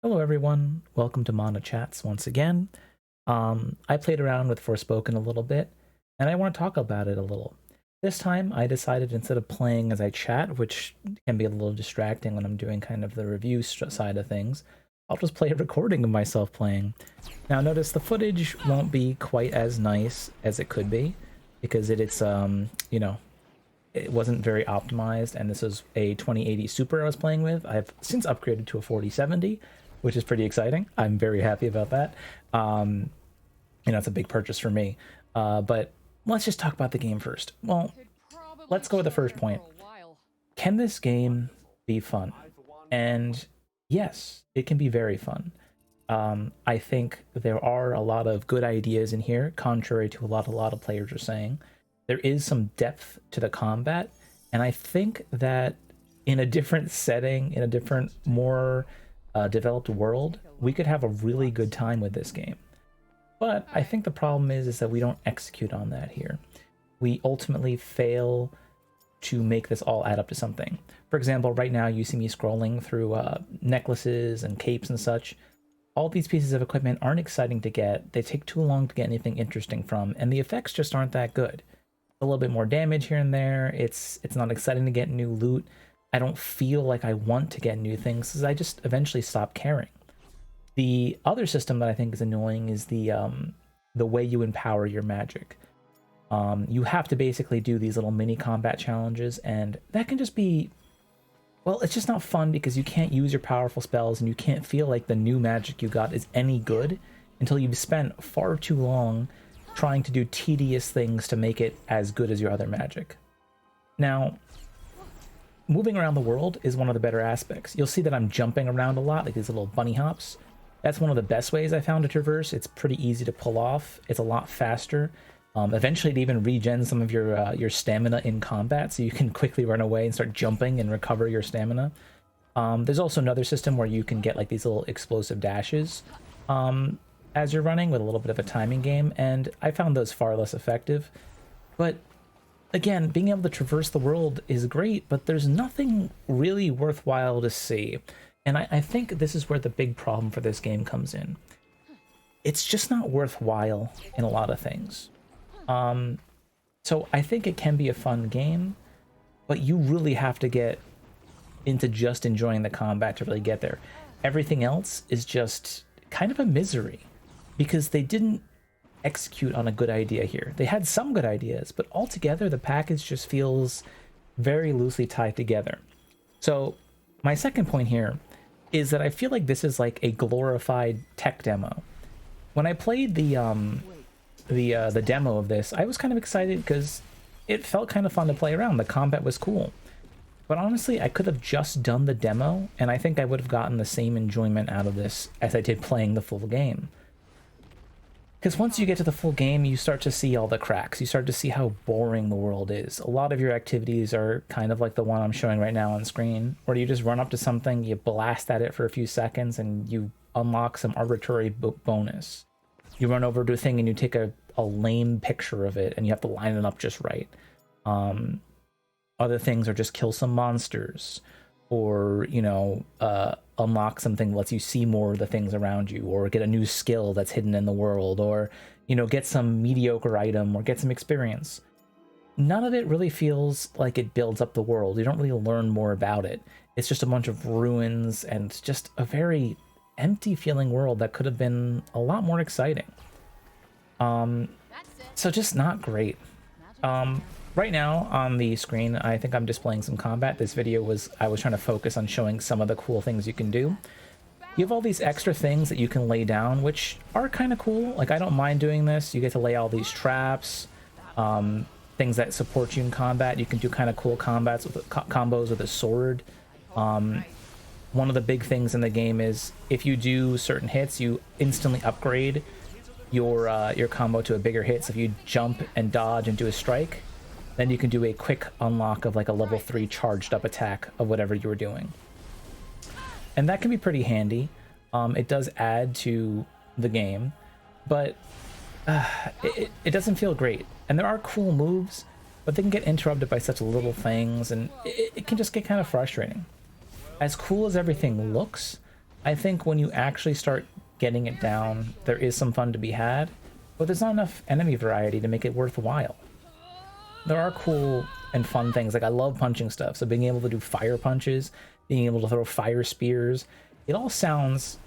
Hello everyone, welcome to Mana Chats once again. I played around with Forspoken a little bit, and I want to talk about it a little. This time I decided instead of playing as I chat, which can be a little distracting when I'm doing kind of the review side of things, I'll just play a recording of myself playing. Now notice the footage won't be quite as nice as it could be, because it wasn't very optimized, and this is a 2080 Super I was playing with. I've since upgraded to a 4070, which is pretty exciting. I'm very happy about that. It's a big purchase for me. But let's just talk about the game first. Well, let's go with the first point. Can this game be fun? And yes, it can be very fun. I think there are a lot of good ideas in here, contrary to a lot of players are saying. There is some depth to the combat, and I think that in a different setting, in a different, more developed world, we could have a really good time with this game. But I think the problem is that we don't execute on that here. We ultimately fail to make this all add up to something. For example, right now you see me scrolling through necklaces and capes and such. All these pieces of equipment aren't exciting to get. They take too long to get anything interesting from, and the effects just aren't that good. A little bit more damage here and there. It's not exciting to get new loot. I don't feel like I want to get new things because I just eventually stop caring. The other system that I think is annoying is the way you empower your magic. You have to basically do these little mini combat challenges, and that can just be, well, it's just not fun because you can't use your powerful spells and you can't feel like the new magic you got is any good until you've spent far too long trying to do tedious things to make it as good as your other magic. Now, moving around the world is one of the better aspects. You'll see that I'm jumping around a lot, like these little bunny hops. That's one of the best ways I found to traverse. It's pretty easy to pull off. It's a lot faster. Eventually it even regens some of your stamina in combat, so you can quickly run away and start jumping and recover your stamina. There's also another system where you can get like these little explosive dashes as you're running, with a little bit of a timing game, and I found those far less effective. But again, being able to traverse the world is great, but there's nothing really worthwhile to see. And I think this is where the big problem for this game comes in. It's just not worthwhile in a lot of things. So I think it can be a fun game, but you really have to get into just enjoying the combat to really get there. Everything else is just kind of a misery, because they didn't execute on a good idea here. They had some good ideas, but altogether the package just feels very loosely tied together. So my second point here is that I feel like this is like a glorified tech demo. When I played the demo of this, I was kind of excited because it felt kind of fun to play around. The combat was cool. But honestly, I could have just done the demo, and I think I would have gotten the same enjoyment out of this as I did playing the full game. Because once you get to the full game, you start to see all the cracks. You start to see how boring the world is. A lot of your activities are kind of like the one I'm showing right now on screen, where you just run up to something, you blast at it for a few seconds, and you unlock some arbitrary bonus. You run over to a thing and you take a lame picture of it, and you have to line it up just right. Other things are just kill some monsters, or, unlock something that lets you see more of the things around you, or get a new skill that's hidden in the world, or, get some mediocre item, or get some experience. None of it really feels like it builds up the world. You don't really learn more about it. It's just a bunch of ruins and just a very empty feeling world that could have been a lot more exciting. So just not great. Right now on the screen, I think I'm displaying some combat. This video I was trying to focus on showing some of the cool things you can do. You have all these extra things that you can lay down, which are kind of cool. Like, I don't mind doing this. You get to lay all these traps, things that support you in combat. You can do kind of cool combos with a sword. One of the big things in the game is if you do certain hits, you instantly upgrade your combo to a bigger hit. So if you jump and dodge and do a strike, then you can do a quick unlock of like a level 3 charged up attack of whatever you were doing. And that can be pretty handy. It does add to the game, but it doesn't feel great. And there are cool moves, but they can get interrupted by such little things, and it can just get kind of frustrating. As cool as everything looks, I think when you actually start getting it down, there is some fun to be had, but there's not enough enemy variety to make it worthwhile. There are cool and fun things, like I love punching stuff, so being able to do fire punches, being able to throw fire spears, it all sounds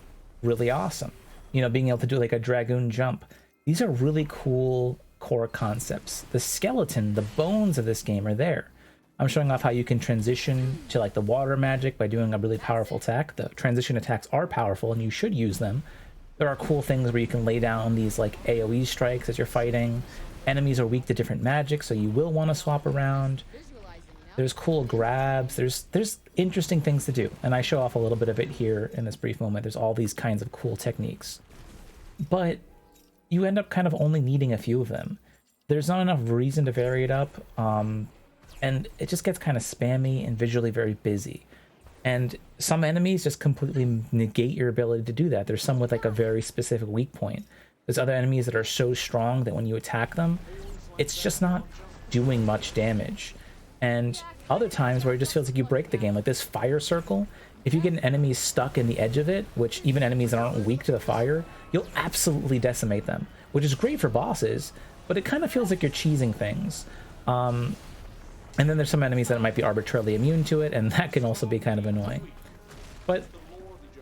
really awesome. You know, being able to do like a dragoon jump. These are really cool core concepts. The skeleton, the bones of this game are there. I'm showing off how you can transition to like the water magic by doing a really powerful attack. The transition attacks are powerful and you should use them. There are cool things where you can lay down these like AoE strikes as you're fighting. Enemies are weak to different magic, so you will want to swap around. There's cool grabs. There's interesting things to do, and I show off a little bit of it here in this brief moment. There's all these kinds of cool techniques, but you end up kind of only needing a few of them. There's not enough reason to vary it up, and it just gets kind of spammy and visually very busy. And some enemies just completely negate your ability to do that. There's some with like a very specific weak point. There's other enemies that are so strong that when you attack them, it's just not doing much damage. And other times where it just feels like you break the game, like this fire circle, if you get an enemy stuck in the edge of it, which even enemies that aren't weak to the fire, you'll absolutely decimate them, which is great for bosses, but it kind of feels like you're cheesing things. And then there's some enemies that might be arbitrarily immune to it, and that can also be kind of annoying. But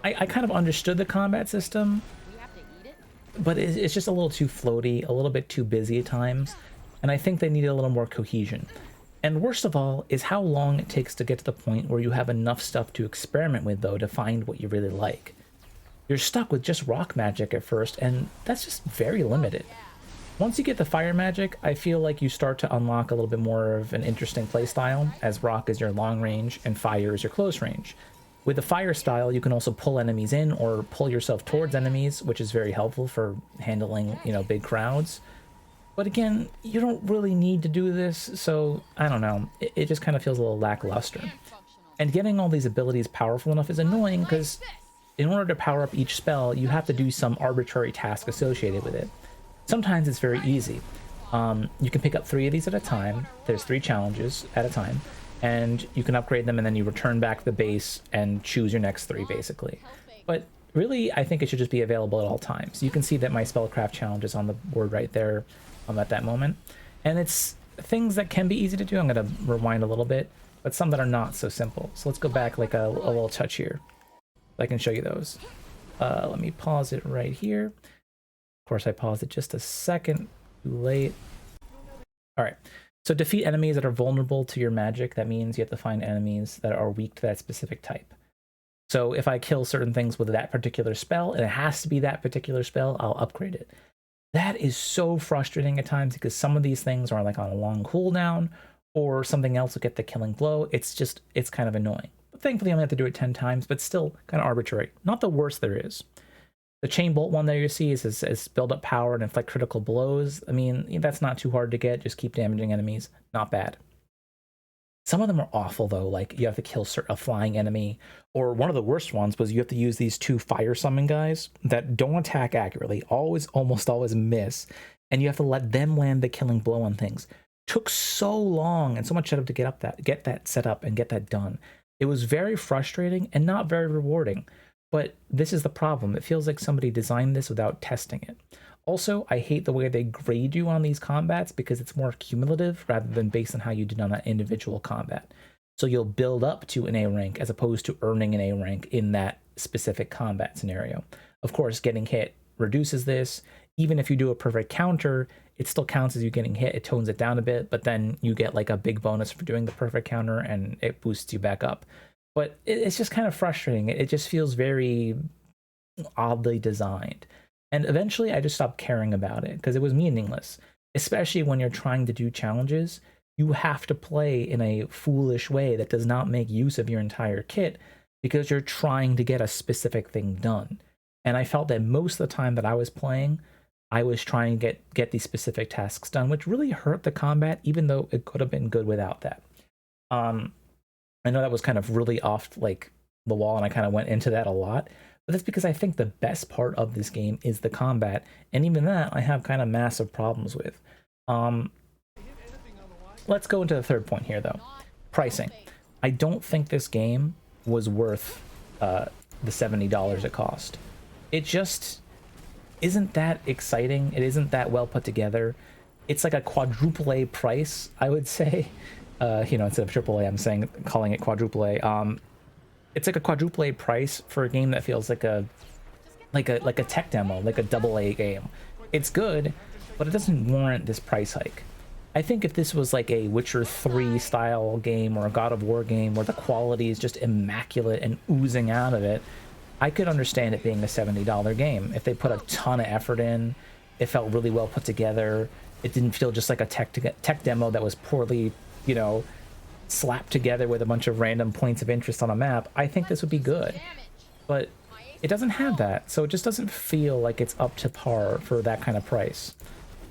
I kind of understood the combat system, but it's just a little too floaty, a little bit too busy at times, and I think they needed a little more cohesion. And worst of all is how long it takes to get to the point where you have enough stuff to experiment with, though, to find what you really like. You're stuck with just rock magic at first, and that's just very limited. Once you get the fire magic, I feel like you start to unlock a little bit more of an interesting playstyle, as rock is your long range and fire is your close range. With the fire style, you can also pull enemies in or pull yourself towards enemies, which is very helpful for handling, you know, big crowds. But again, you don't really need to do this, so I don't know. It just kind of feels a little lackluster. And getting all these abilities powerful enough is annoying because in order to power up each spell, you have to do some arbitrary task associated with it. Sometimes it's very easy. You can pick up 3 of these at a time. There's 3 challenges at a time, and you can upgrade them, and then you return back to the base and choose your next 3, basically. But really, I think it should just be available at all times. You can see that my spellcraft challenge is on the board right there at that moment, and it's things that can be easy to do. I'm going to rewind a little bit, but some that are not so simple. So let's go back like a little touch here. I can show you those. Let me pause it right here. Of course, I paused it just a second too late. All right. So defeat enemies that are vulnerable to your magic. That means you have to find enemies that are weak to that specific type. So if I kill certain things with that particular spell, and it has to be that particular spell, I'll upgrade it. That is so frustrating at times because some of these things are like on a long cooldown, or something else will get the killing blow. It's kind of annoying. But thankfully, I only have to do it 10 times, but still kind of arbitrary. Not the worst there is. The chain bolt one there you see is build up power and inflict critical blows. I mean, that's not too hard to get. Just keep damaging enemies. Not bad. Some of them are awful, though. Like, you have to kill a flying enemy. Or one of the worst ones was you have to use these 2 fire summon guys that don't attack accurately. Almost always miss. And you have to let them land the killing blow on things. Took so long and so much setup to get that set up and get that done. It was very frustrating and not very rewarding. But this is the problem. It feels like somebody designed this without testing it. Also, I hate the way they grade you on these combats because it's more cumulative rather than based on how you did on that individual combat. So you'll build up to an A rank as opposed to earning an A rank in that specific combat scenario. Of course, getting hit reduces this. Even if you do a perfect counter, it still counts as you getting hit. It tones it down a bit, but then you get like a big bonus for doing the perfect counter and it boosts you back up. But it's just kind of frustrating. It just feels very oddly designed. And eventually I just stopped caring about it because it was meaningless. Especially when you're trying to do challenges, you have to play in a foolish way that does not make use of your entire kit because you're trying to get a specific thing done. And I felt that most of the time that I was playing, I was trying to get these specific tasks done, which really hurt the combat, even though it could have been good without that. I know that was kind of really off like the wall, and I kind of went into that a lot, but that's because I think the best part of this game is the combat, and even that I have kind of massive problems with. Let's go into the third point here, though. Pricing. I don't think this game was worth the $70 it cost. It just isn't that exciting. It isn't that well put together. It's like a quadruple A price, I would say. You know, instead of triple A, I'm saying calling it quadruple A. It's like a quadruple A price for a game that feels like a tech demo, like a double A game. It's good, but it doesn't warrant this price hike. I think if this was like a Witcher 3 style game or a God of War game where the quality is just immaculate and oozing out of it, I could understand it being a $70 game. If they put a ton of effort in, it felt really well put together, it didn't feel just like a tech demo that was poorly, you know, slapped together with a bunch of random points of interest on a map, I think this would be good. But it doesn't have that, so it just doesn't feel like it's up to par for that kind of price.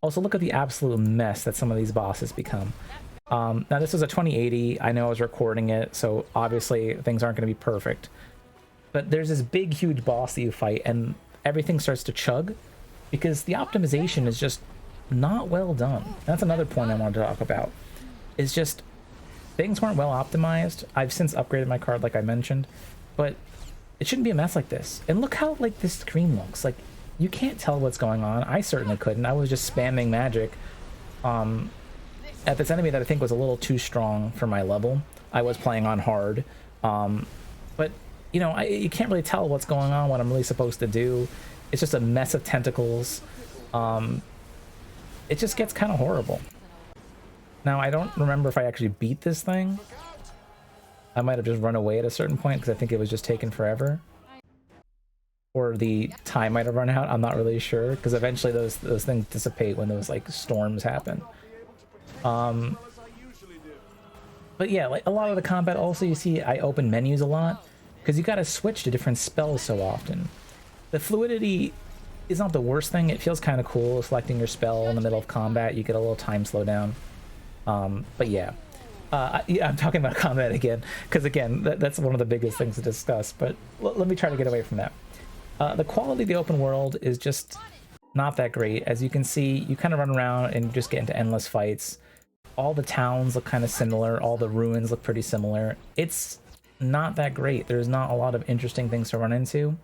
Also, look at the absolute mess that some of these bosses become. Now, this was a 2080. I know I was recording it, so obviously things aren't going to be perfect. But there's this big, huge boss that you fight, and everything starts to chug because the optimization is just not well done. That's another point I wanted to talk about. Is just things weren't well optimized. I've since upgraded my card, like I mentioned, but it shouldn't be a mess like this. And look how like this screen looks. Like, you can't tell what's going on. I certainly couldn't. I was just spamming magic at this enemy that I think was a little too strong for my level. I was playing on hard, but you know, you can't really tell what's going on, what I'm really supposed to do. It's just a mess of tentacles. It just gets kind of horrible. Now, I don't remember if I actually beat this thing. I might have just run away at a certain point because I think it was just taking forever. Or the time might have run out, I'm not really sure, because eventually those things dissipate when those like storms happen. But yeah, like a lot of the combat also, you see I open menus a lot because you got to switch to different spells so often. The fluidity is not the worst thing. It feels kind of cool selecting your spell in the middle of combat. You get a little time slowdown. But yeah. Yeah, I'm talking about combat again because again that's one of the biggest things to discuss, but let me try to get away from that. The quality of the open world is just not that great. As you can see, you kind of run around and just get into endless fights. All the towns look kind of similar. All the ruins look pretty similar. It's not that great. There's not a lot of interesting things to run into.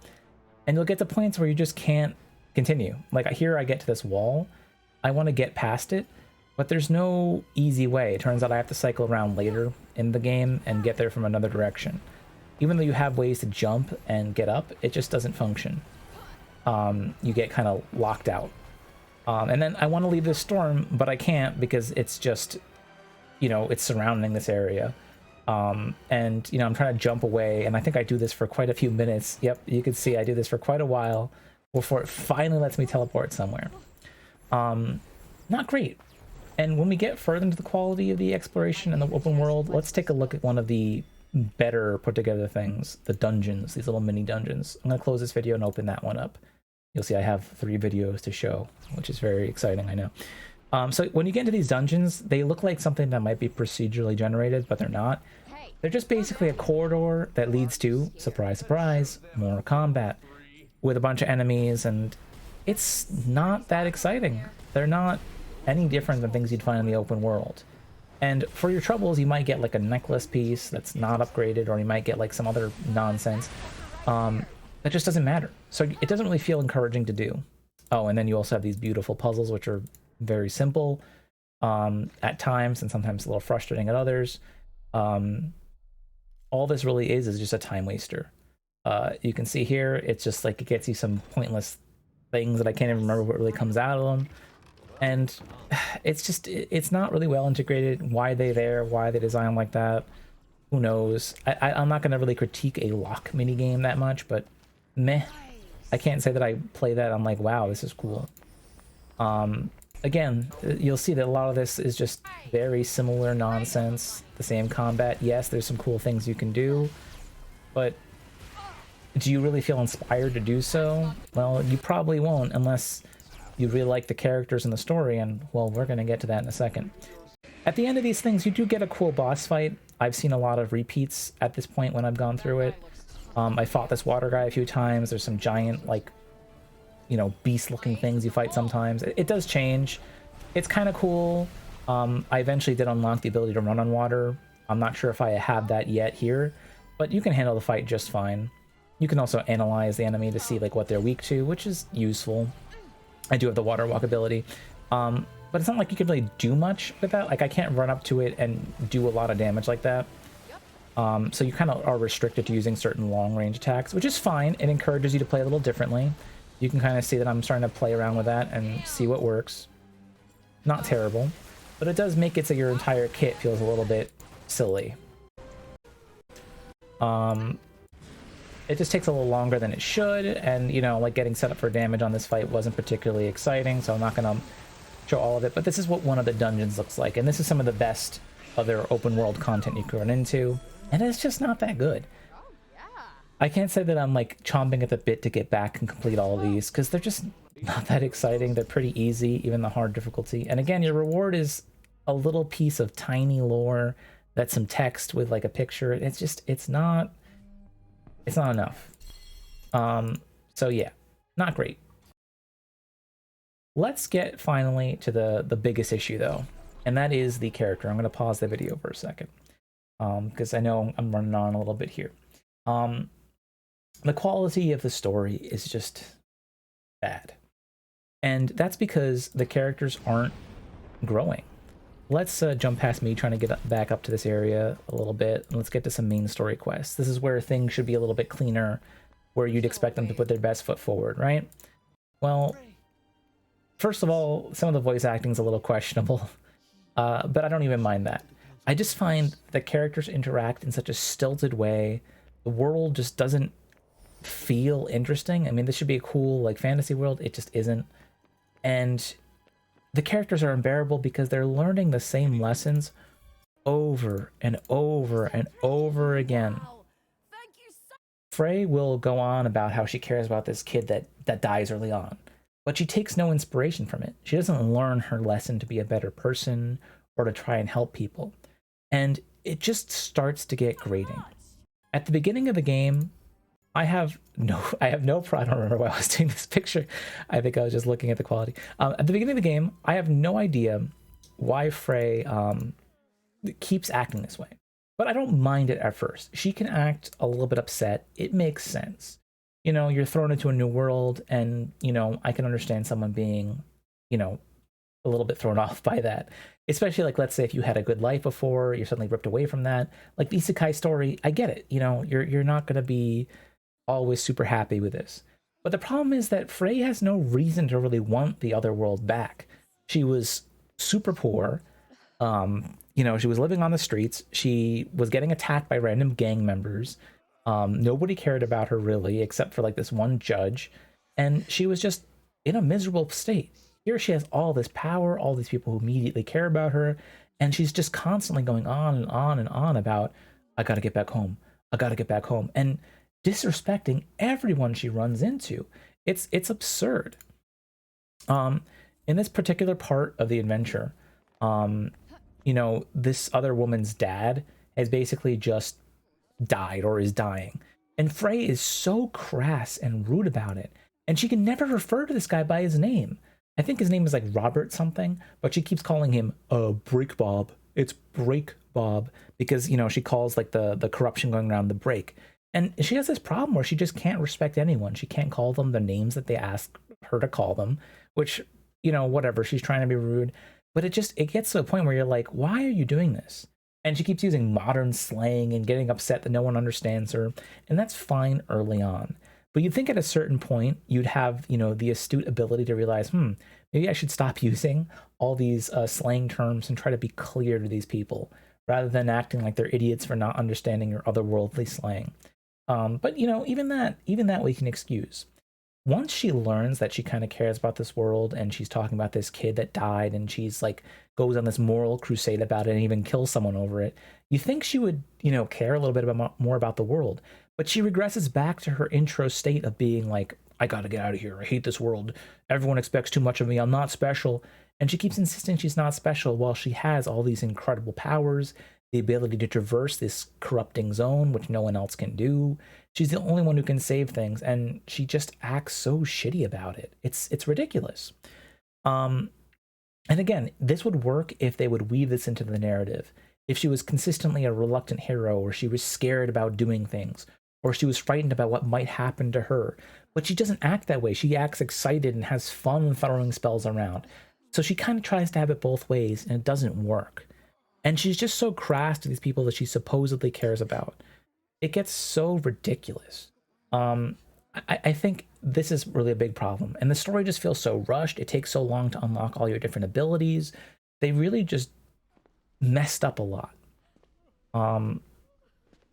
And you'll get to points where you just can't continue. Like here I get to this wall. I want to get past it, but there's no easy way. It turns out I have to cycle around later in the game and get there from another direction. Even though you have ways to jump and get up, it just doesn't function. You get kind of locked out. And then I want to leave this storm, but I can't because it's just, you know, it's surrounding this area. And, you know, I'm trying to jump away, and I think I do this for quite a few minutes. Yep, you can see I do this for quite a while before it finally lets me teleport somewhere. Not great. And when we get further into the quality of the exploration and the open world, let's take a look at one of the better put together things, the dungeons, these little mini dungeons. I'm going to close this video and open that one up. You'll see I have 3 videos to show, which is very exciting, I know. So when you get into these dungeons, they look like something that might be procedurally generated, but they're not. They're just basically a corridor that leads to, surprise, surprise, more combat with a bunch of enemies, and it's not that exciting. They're not any different than things you'd find in the open world. And for your troubles, you might get like a necklace piece that's not upgraded, or you might get like some other nonsense. That just doesn't matter. So it doesn't really feel encouraging to do. Oh, and then you also have these beautiful puzzles, which are very simple at times, and sometimes a little frustrating at others. All this really is just a time waster. You can see here, it's just like it gets you some pointless things that I can't even remember what really comes out of them. And it's just, it's not really well integrated. Why are they there? Why are they designed like that? Who knows? I'm not going to really critique a lock minigame that much, but meh. I can't say that I play that. I'm like, wow, this is cool. Again, you'll see that a lot of this is just very similar nonsense. The same combat. Yes, there's some cool things you can do, but do you really feel inspired to do so? Well, you probably won't unless you really like the characters and the story, and well, we're going to get to that in a second. At the end of these things, you do get a cool boss fight. I've seen a lot of repeats at this point when I've gone through it. I fought this water guy a few times. There's some giant, like, you know, beast-looking things you fight sometimes. It does change. It's kind of cool. I eventually did unlock the ability to run on water. I'm not sure if I have that yet here, but you can handle the fight just fine. You can also analyze the enemy to see like what they're weak to, which is useful. I do have the water walk ability, but it's not like you can really do much with that. Like I can't run up to it and do a lot of damage like that. So you kind of are restricted to using certain long range attacks, which is fine. It encourages you to play a little differently. You can kind of see that I'm starting to play around with that and see what works. Not terrible, but it does make it so your entire kit feels a little bit silly. It just takes a little longer than it should, and you know, like getting set up for damage on this fight wasn't particularly exciting, so I'm not gonna show all of it, but this is what one of the dungeons looks like, and this is some of the best other open world content you can run into, and it's just not that good. I can't say that I'm like chomping at the bit to get back and complete all of these, because they're just not that exciting. They're pretty easy, even the hard difficulty, and again, your reward is a little piece of tiny lore that's some text with like a picture. It's not enough. So yeah, not great. Let's get finally to the biggest issue though, and that is the character. I'm going to pause the video for a second because I know I'm running on a little bit here. The quality of the story is just bad, and that's because the characters aren't growing. Let's jump past me trying to get back up to this area a little bit, and let's get to some main story quests. This is where things should be a little bit cleaner, where you'd expect them to put their best foot forward, right? Well, first of all, some of the voice acting is a little questionable, but I don't even mind that. I just find that characters interact in such a stilted way. The world just doesn't feel interesting. I mean, this should be a cool, like, fantasy world. It just isn't. And the characters are unbearable because they're learning the same lessons over and over and over again. Frey will go on about how she cares about this kid that dies early on, but she takes no inspiration from it. She doesn't learn her lesson to be a better person or to try and help people. And it just starts to get grating. At the beginning of the game, I have no problem. I don't remember why I was taking this picture. I think I was just looking at the quality. At the beginning of the game, I have no idea why Frey keeps acting this way. But I don't mind it at first. She can act a little bit upset. It makes sense. You know, you're thrown into a new world, and, you know, I can understand someone being, you know, a little bit thrown off by that. Especially, like, let's say if you had a good life before, you're suddenly ripped away from that. Like the isekai story, I get it. You know, you're not going to be always super happy with this. But the problem is that Frey has no reason to really want the other world back. She was super poor. You know, she was living on the streets. She was getting attacked by random gang members. Nobody cared about her really, except for like this one judge. And she was just in a miserable state. Here she has all this power, all these people who immediately care about her. And she's just constantly going on and on and on about, I gotta get back home. I gotta get back home. And disrespecting everyone she runs into. It's absurd. In this particular part of the adventure, you know, this other woman's dad has basically just died or is dying. And Frey is so crass and rude about it. And she can never refer to this guy by his name. I think his name is like Robert something, but she keeps calling him Break Bob. It's Break Bob because, you know, she calls like the corruption going around the break. And she has this problem where she just can't respect anyone. She can't call them the names that they ask her to call them, which, you know, whatever. She's trying to be rude. But it gets to a point where you're like, why are you doing this? And she keeps using modern slang and getting upset that no one understands her. And that's fine early on. But you'd think at a certain point, you'd have, you know, the astute ability to realize, maybe I should stop using all these slang terms and try to be clear to these people, rather than acting like they're idiots for not understanding your otherworldly slang. But, you know, even that we can excuse. Once she learns that she kind of cares about this world, and she's talking about this kid that died, and she's like goes on this moral crusade about it and even kills someone over it, you think she would, you know, care a little bit more about the world. But she regresses back to her intro state of being like, I gotta get out of here. I hate this world. Everyone expects too much of me. I'm not special. And she keeps insisting she's not special while she has all these incredible powers, the ability to traverse this corrupting zone, which no one else can do. She's the only one who can save things, and she just acts so shitty about it. It's ridiculous. And again, this would work if they would weave this into the narrative. If she was consistently a reluctant hero, or she was scared about doing things, or she was frightened about what might happen to her. But she doesn't act that way. She acts excited and has fun throwing spells around. So she kind of tries to have it both ways, and it doesn't work. And she's just so crass to these people that she supposedly cares about. It gets so ridiculous. I think this is really a big problem. And the story just feels so rushed. It takes so long to unlock all your different abilities. They really just messed up a lot.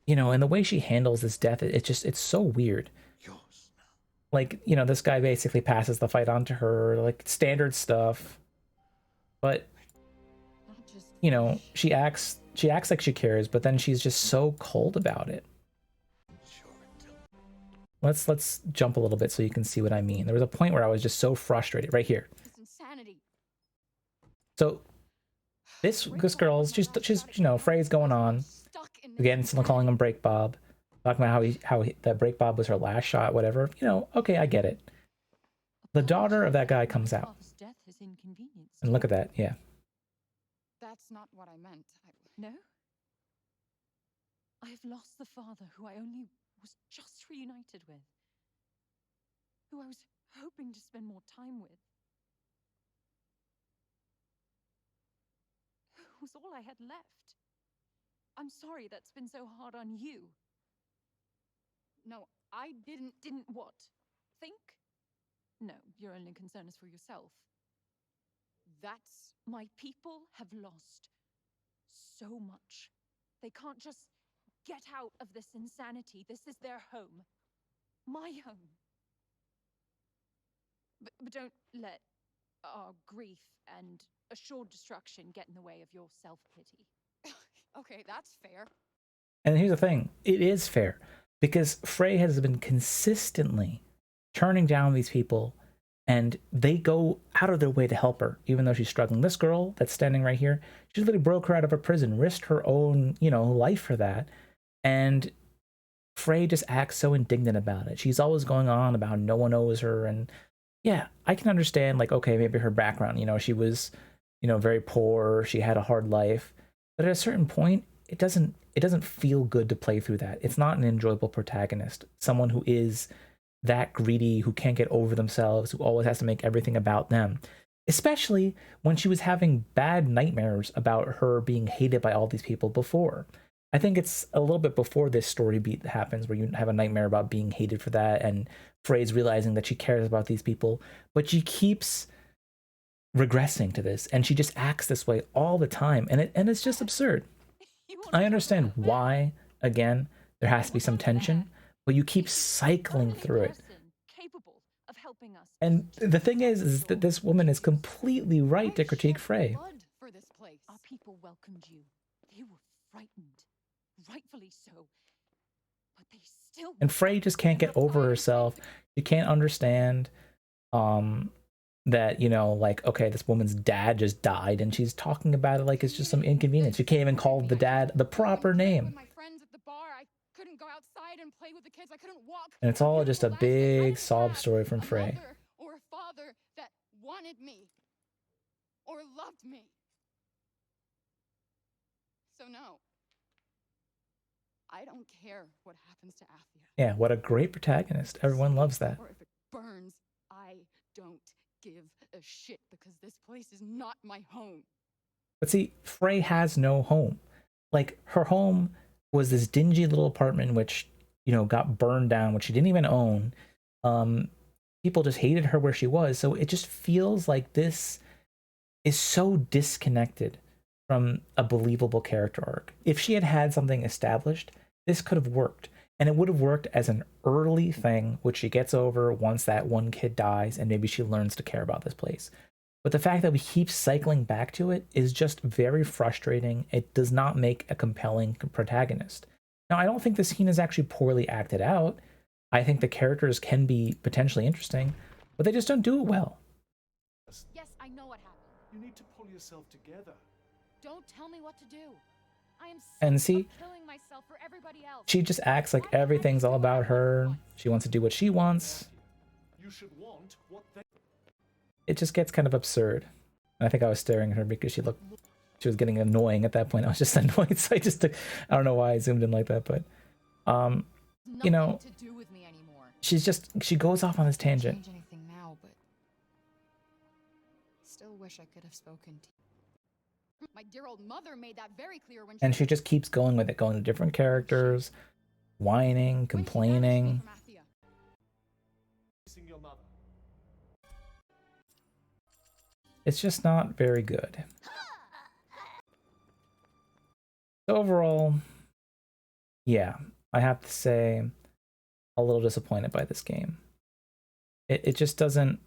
You know, and the way she handles this death, it's so weird. Like, you know, this guy basically passes the fight on to her, like standard stuff. But you know, she acts like she cares, but then she's just so cold about it. Let's jump a little bit so you can see what I mean. There was a point where I was just so frustrated right here. So this girl's she's you know, Frey's going on again, still calling him Break Bob, talking about how that Break Bob was her last shot, whatever. You know, okay, I get it. The daughter of that guy comes out, and look at that, yeah. That's not what I meant. No? I have lost the father who I only was just reunited with. Who I was hoping to spend more time with. Who was all I had left. I'm sorry that's been so hard on you. No, I didn't. Didn't what? Think? No, your only concern is for yourself. That's... My people have lost so much. They can't just get out of this insanity. This is their home. My home. But don't let our grief and assured destruction get in the way of your self-pity. Okay, that's fair. And here's the thing. It is fair. Because Frey has been consistently turning down these people, and they go out of their way to help her, even though she's struggling. This girl that's standing right here, she literally broke her out of a prison, risked her own, you know, life for that. And Frey just acts so indignant about it. She's always going on about how no one owes her. And yeah, I can understand, like, okay, maybe her background, you know, she was, you know, very poor. She had a hard life. But at a certain point, it doesn't feel good to play through that. It's not an enjoyable protagonist. Someone who is that greedy, who can't get over themselves, who always has to make everything about them. Especially when she was having bad nightmares about her being hated by all these people before. I think it's a little bit before this story beat happens where you have a nightmare about being hated for that, and Frey's realizing that she cares about these people, but she keeps regressing to this, and she just acts this way all the time, and it's just absurd. I understand why, again, there has to be some tension, but you keep cycling through it. And the thing is that this woman is completely right to critique Frey. Our people welcomed you. They were frightened, rightfully so. But they still. And Frey just can't get over herself. She can't understand that, you know, like, okay, this woman's dad just died, and she's talking about it like it's just some inconvenience. She can't even call the dad the proper name. Couldn't go outside and play with the kids. I couldn't walk. And it's all just a big sob story from Frey. Or a father that wanted me or loved me. So no, I don't care what happens to Athia. Yeah, what a great protagonist. Everyone loves that. Or if it burns, I don't give a shit, because this place is not my home. But see, Frey has no home. Like, her home was this dingy little apartment which, you know, got burned down, which she didn't even own. People just hated her where she was. So it just feels like this is so disconnected from a believable character arc. If she had had something established, this could have worked. And it would have worked as an early thing, which she gets over once that one kid dies, and maybe she learns to care about this place. But the fact that we keep cycling back to it is just very frustrating. It does not make a compelling protagonist. Now, I don't think the scene is actually poorly acted out. I think the characters can be potentially interesting, but they just don't do it well. Yes, I know what happened. You need to pull yourself together. Don't tell me what to do. I am sick And see, of killing myself for everybody else. she just acts like everything's all about her. She wants to do what she wants. You should want what they... It just gets kind of absurd. And I think I was staring at her because she was getting annoying at that point. I was just annoyed, so I don't know why I zoomed in like that, but you know, to do with me anymore. she goes off on this tangent. Change anything now, but still wish I could have spoken to you. My dear old mother made that very clear when And she just keeps going with it, going to different characters, whining, complaining. Your mother. It's just not very good. So overall, yeah, I have to say a little disappointed by this game. It just doesn't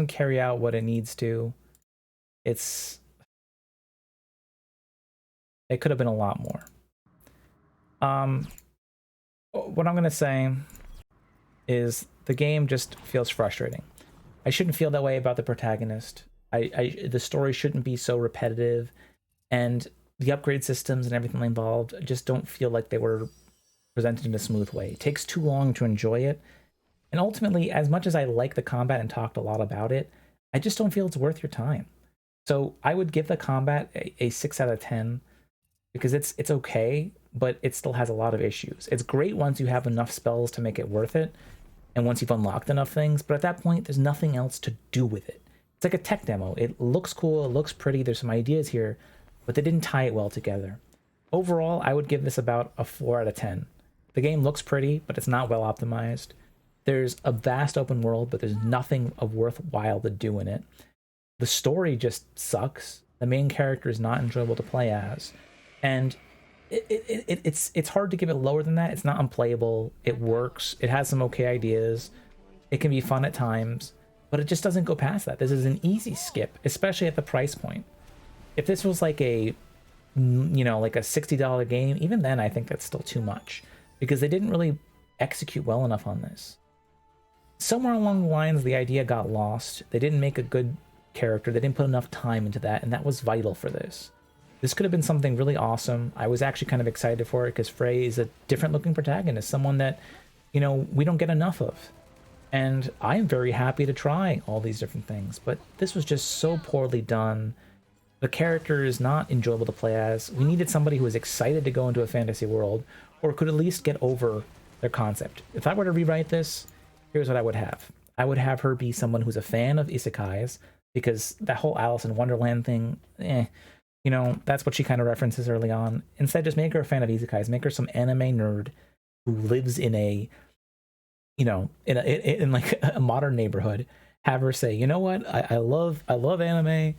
carry out what it needs to. It could have been a lot more. What I'm gonna say is the game just feels frustrating. I shouldn't feel that way about the protagonist. The story shouldn't be so repetitive, and the upgrade systems and everything involved just don't feel like they were presented in a smooth way. It takes too long to enjoy it, and ultimately, as much as I like the combat and talked a lot about it, I just don't feel it's worth your time. So I would give the combat a 6 out of 10 because it's okay, but it still has a lot of issues. It's great once you have enough spells to make it worth it, and once you've unlocked enough things, but at that point, there's nothing else to do with it. It's like a tech demo. It looks cool, it looks pretty, there's some ideas here, but they didn't tie it well together. Overall, I would give this about a 4 out of 10. The game looks pretty, but it's not well optimized. There's a vast open world, but there's nothing of worthwhile to do in it. The story just sucks. The main character is not enjoyable to play as. And it's hard to give it lower than that. It's not unplayable. It works. It has some okay ideas. It can be fun at times, but it just doesn't go past that. This is an easy skip, especially at the price point. If this was like a, like a $60 game, even then I think that's still too much because they didn't really execute well enough on this. Somewhere along the lines, the idea got lost. They didn't make a good character. They didn't put enough time into that, and that was vital for this. This could have been something really awesome. I was actually kind of excited for it because Frey is a different looking protagonist, someone that, we don't get enough of. And I'm very happy to try all these different things, but this was just so poorly done. The character is not enjoyable to play as. We needed somebody who was excited to go into a fantasy world or could at least get over their concept. If I were to rewrite this, here's what I would have. I would have her be someone who's a fan of isekais because that whole Alice in Wonderland thing, that's what she kind of references early on. Instead, just make her a fan of isekais. Make her some anime nerd who lives in a, in like a modern neighborhood. Have her say, you know what? I love anime.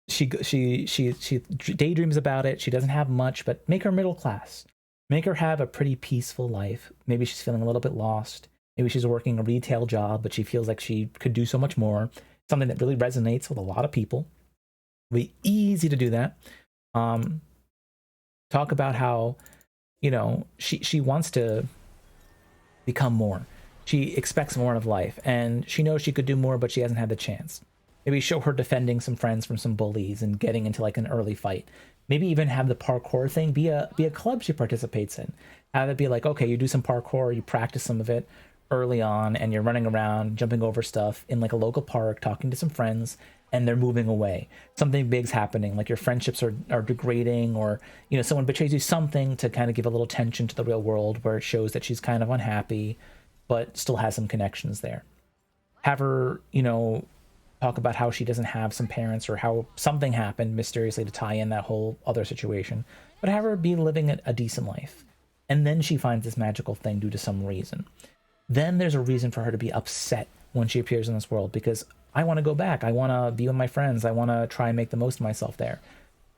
She daydreams about it. She doesn't have much, but make her middle class. Make her have a pretty peaceful life. Maybe she's feeling a little bit lost. Maybe she's working a retail job, but she feels like she could do so much more. Something that really resonates with a lot of people. Be easy to do that. Talk about how, she wants to become more. She expects more of life, and she knows she could do more, but she hasn't had the chance. Maybe show her defending some friends from some bullies and getting into like an early fight. Maybe even have the parkour thing be a club she participates in. Have it be like, okay, you do some parkour, you practice some of it early on, and you're running around, jumping over stuff in like a local park, talking to some friends, and they're moving away. Something big's happening, like your friendships are degrading, or someone betrays you, something to kind of give a little tension to the real world where it shows that she's kind of unhappy, but still has some connections there. Have her, talk about how she doesn't have some parents or how something happened mysteriously to tie in that whole other situation, but have her be living a decent life. And then she finds this magical thing due to some reason. Then there's a reason for her to be upset when she appears in this world, because I want to go back. I want to be with my friends. I want to try and make the most of myself there.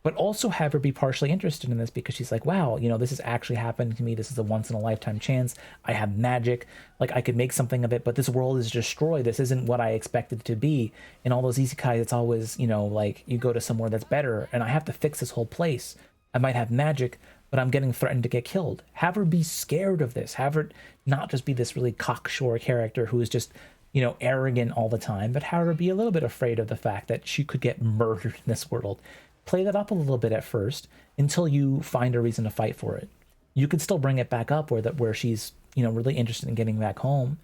But also have her be partially interested in this because she's like, wow, this is actually happening to me. This is a once in a lifetime chance. I have magic. Like, I could make something of it, but this world is destroyed. This isn't what I expected it to be. In all those isekai, it's always, like you go to somewhere that's better and I have to fix this whole place. I might have magic, but I'm getting threatened to get killed. Have her be scared of this. Have her not just be this really cocksure character who is just, arrogant all the time, but have her be a little bit afraid of the fact that she could get murdered in this world. Play that up a little bit at first until you find a reason to fight for it. You could still bring it back up where she's, really interested in getting back home,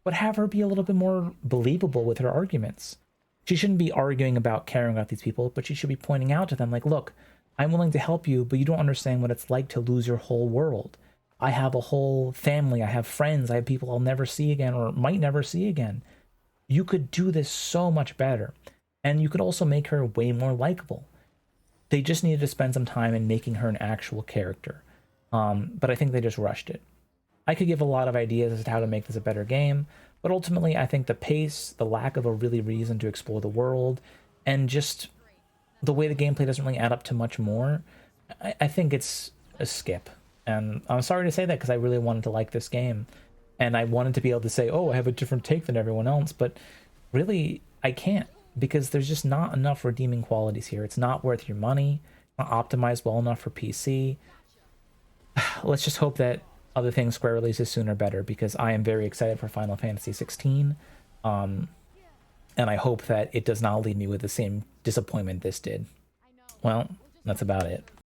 but have her be a little bit more believable with her arguments. She shouldn't be arguing about caring about these people, but she should be pointing out to them like, look, I'm willing to help you, but you don't understand what it's like to lose your whole world. I have a whole family, I have friends, I have people I'll never see again or might never see again. You could do this so much better. And you could also make her way more likable. They just needed to spend some time in making her an actual character. But I think they just rushed it. I could give a lot of ideas as to how to make this a better game, but ultimately I think the pace, the lack of a really reason to explore the world, and just the way the gameplay doesn't really add up to much more, I think it's a skip. And I'm sorry to say that because I really wanted to like this game. And I wanted to be able to say, oh, I have a different take than everyone else, but really I can't, because there's just not enough redeeming qualities here. It's not worth your money, not optimized well enough for PC. Let's just hope that other things Square releases soon are better, because I am very excited for Final Fantasy 16. And I hope that it does not leave me with the same disappointment this did. Well, that's about it.